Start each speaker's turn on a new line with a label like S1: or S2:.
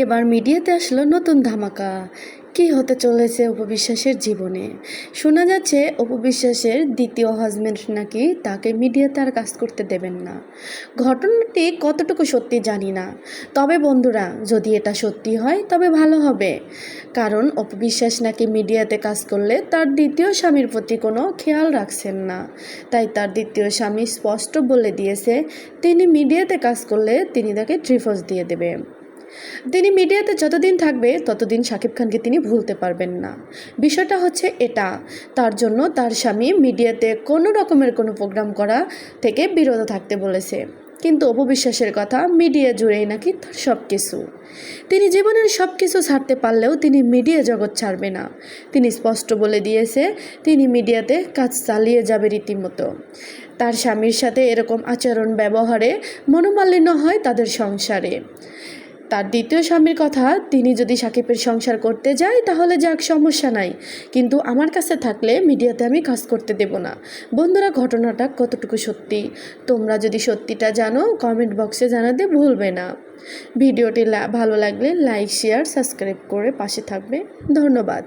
S1: এবার মিডিয়াতে আসলো নতুন ধামাকা। কি হতে চলেছে অপু বিশ্বাসের জীবনে? শোনা যাচ্ছে অপু বিশ্বাসের দ্বিতীয় হাজবেন্ড নাকি তাকে মিডিয়াতে আর কাজ করতে দেবেন না। ঘটনাটি কতটুকু সত্যি জানি না, তবে বন্ধুরা যদি এটা সত্যি হয় তবে ভালো হবে। কারণ অপু বিশ্বাস নাকি মিডিয়াতে কাজ করলে তার দ্বিতীয় স্বামীর প্রতি কোনো খেয়াল রাখছেন না। তাই তার দ্বিতীয় স্বামী স্পষ্ট বলে দিয়েছে তিনি মিডিয়াতে কাজ করলে তিনি তাকে ডিভোর্স দিয়ে দেবে। তিনি মিডিয়াতে যতদিন থাকবে ততদিন শাকিব খানকে তিনি ভুলতে পারবেন না। বিষয়টা হচ্ছে এটা, তার জন্য তার স্বামী মিডিয়াতে কোনো রকমের কোনো প্রোগ্রাম করা থেকে বিরত থাকতে বলেছে। কিন্তু অপু বিশ্বাসের কথা, মিডিয়া জুড়েই নাকি তার সব কিছু। তিনি জীবনের সব কিছু ছাড়তে পারলেও তিনি মিডিয়া জগৎ ছাড়বে না। তিনি স্পষ্ট বলে দিয়েছে তিনি মিডিয়াতে কাজ চালিয়ে যাবে রীতিমতো। তার স্বামীর সাথে এরকম আচরণ ব্যবহারে মনোমালিন্য হয় তাদের সংসারে। তার দ্বিতীয় স্বামীর কথা, তিনি যদি সাকিবের সংসার করতে যায় তাহলে যাক, সমস্যা নাই, কিন্তু আমার কাছে থাকলে মিডিয়াতে আমি কাজ করতে দেব না। বন্ধুরা, ঘটনাটা কতটুকু সত্যি তোমরা যদি সত্যিটা জানো কমেন্ট বক্সে জানাতে ভুলবে না। ভিডিওটি ভালো লাগলে লাইক, শেয়ার, সাবস্ক্রাইব করে পাশে থাকবে। ধন্যবাদ।